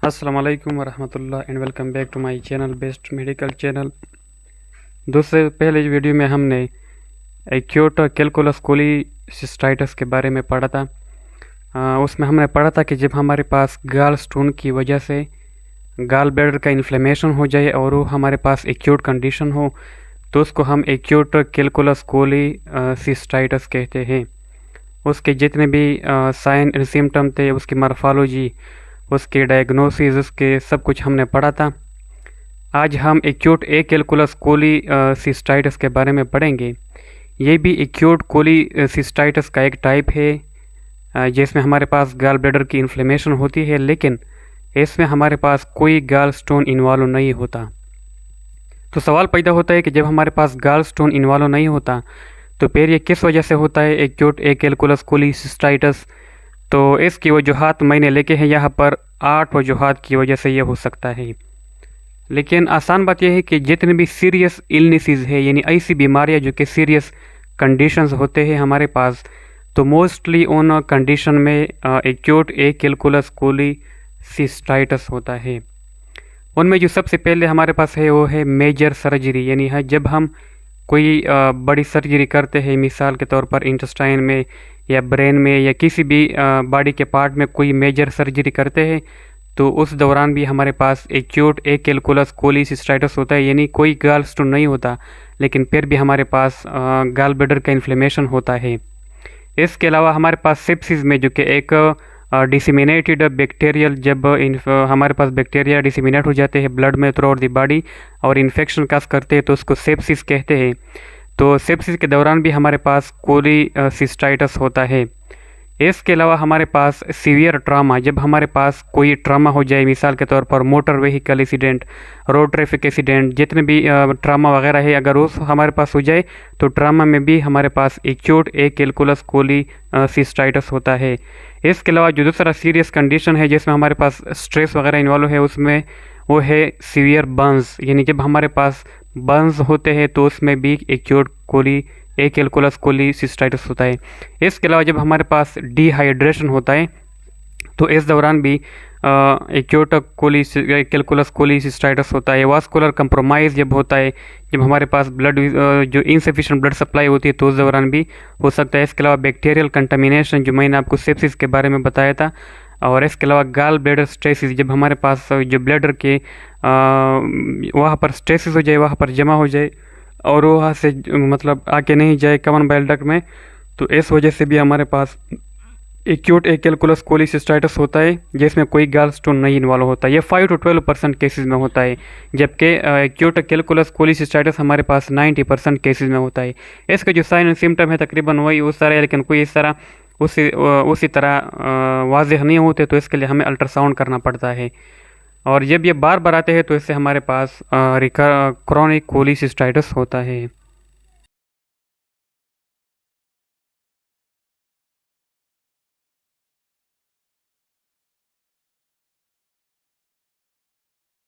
अस्सलाम वालेकुम वरहमतुल्लाह and welcome back to my channel best medical channel. दूसरे पहले वीडियो में हमने एक्यूट कैलकुलस कोलीसिस्टाइटिस के बारे में पढ़ा था। उसमें हमने पढ़ा था कि जब हमारे पास गाल स्टोन की वजह से गाल ब्लैडर का इन्फ्लेमेशन हो जाए और वो हमारे पास एक्यूट कंडीशन हो तो उसको हम एक्यूट कैलकुलस कोलीसिस्टाइटिस कहते हैं। उसके जितने भी साइन एंड सिम्टम थे, उसकी मॉर्फोलॉजी, उसके डायग्नोसिस, उसके सब कुछ हमने पढ़ा था। आज हम एक्यूट ए कैलकुलस कोलीसिस्टाइटिस के बारे में पढ़ेंगे। ये भी एक्यूट कोलीसिस्टाइटिस का एक टाइप है जिसमें हमारे पास गाल ब्लैडर की इन्फ्लेमेशन होती है, लेकिन इसमें हमारे पास कोई गाल स्टोन इन्वॉल्व नहीं होता। तो सवाल पैदा होता है कि जब हमारे पास गाल स्टोन इन्वॉल्व नहीं होता तो फिर ये किस वजह से होता है एक्यूट ए कैलकुलस कोलीसिस्टाइटिस। तो इसकी वजूहात मैंने लिखे हैं यहाँ पर 8 वजूहात की वजह से ये हो सकता है। लेकिन आसान बात यह है कि जितने भी सीरियस इलनेसेस है, यानी ऐसी बीमारियाँ जो कि सीरियस कंडीशंस होते हैं हमारे पास, तो मोस्टली उन कंडीशन में एक्यूट ए कैलकुलस कोलीसिस्टाइटिस होता है। उनमें जो सबसे पहले हमारे पास है वो है मेजर सर्जरी, यानी है जब हम कोई बड़ी सर्जरी करते हैं, मिसाल के तौर पर इंटेस्टाइन में या ब्रेन में या किसी भी बॉडी के पार्ट में कोई मेजर सर्जरी करते हैं, तो उस दौरान भी हमारे पास एक्यूट ए कैलकुलस कोलीसिस्टाइटिस होता है। यानी कोई गाल स्टोन नहीं होता लेकिन फिर भी हमारे पास गाल ब्लैडर का इन्फ्लेमेशन होता है। इसके अलावा हमारे पास सेप्सिस में, जो कि एक डिसिमिनेटेड बैक्टीरियल, जब हमारे पास बैक्टीरिया डिसिमिनेट हो जाते हैं ब्लड में थ्रू आउट द बॉडी और इन्फेक्शन काज करते हैं तो उसको सेप्सिस कहते हैं। तो सेप्सिस के दौरान भी हमारे पास कोलीसिस्टाइटिस होता है। इसके अलावा हमारे पास सीवियर ट्रामा, जब हमारे पास कोई ट्रामा हो जाए, मिसाल के तौर पर motor vehicle accident, road traffic accident, जितने भी ट्रामा वगैरह है, अगर उस हमारे पास हो जाए तो ट्रामा में भी हमारे पास एक्यूट ए कैलकुलस कोलीसिस्टाइटिस होता है। इसके अलावा जो दूसरा सीरियस कंडीशन है जिसमें हमारे पास स्ट्रेस वगैरह इन्वॉल्व है, उसमें वो है सीवियर बर्न्स, यानी जब हमारे पास बर्न्स होते हैं तो उसमें भी एक्यूट ए कैलकुलस कोलीसिस्टाइटिस होता है। इसके अलावा जब हमारे पास डिहाइड्रेशन होता है तो इस दौरान भी एक्यूट कैलकुलस कोलीसिस्टाइटिस होता है। वास्कुलर कंप्रोमाइज़ जब होता है, जब हमारे पास ब्लड जो इनसफिशिएंट ब्लड सप्लाई होती है तो उस दौरान भी हो सकता है। इसके अलावा बैक्टीरियल कंटामिनेशन, जो मैंने आपको सेप्सिस के बारे में बताया था, और इसके अलावा गाल ब्लैडर स्ट्रेसिस, जब हमारे पास जो ब्लैडर के वहाँ पर स्ट्रेसिस हो जाए, वहाँ पर जमा हो जाए और वहाँ से मतलब आके नहीं जाए कॉमन बाइल डक्ट में, तो इस वजह से भी हमारे पास एक्यूट ए कैलकुलस कोलीसिस्टाइटिस होता है जिसमें कोई गाल स्टोन नहीं इन्वॉल्व होता है। ये 5 to 12% केसेस में होता है, जबकि एक्यूट कैलकुलस कोलीसिस्टाइटिस हमारे पास 90% केसेस में होता है। इसके जो साइन एंड सिम्टम है तकरीबन वही उस तरह है, लेकिन कोई इस तरह उसी तरह वाज़ेह नहीं होते, तो इसके लिए हमें अल्ट्रासाउंड करना पड़ता है। और जब ये बार बार आते हैं तो इससे हमारे पास क्रोनिक कोलीसिस्टाइटिस होता है।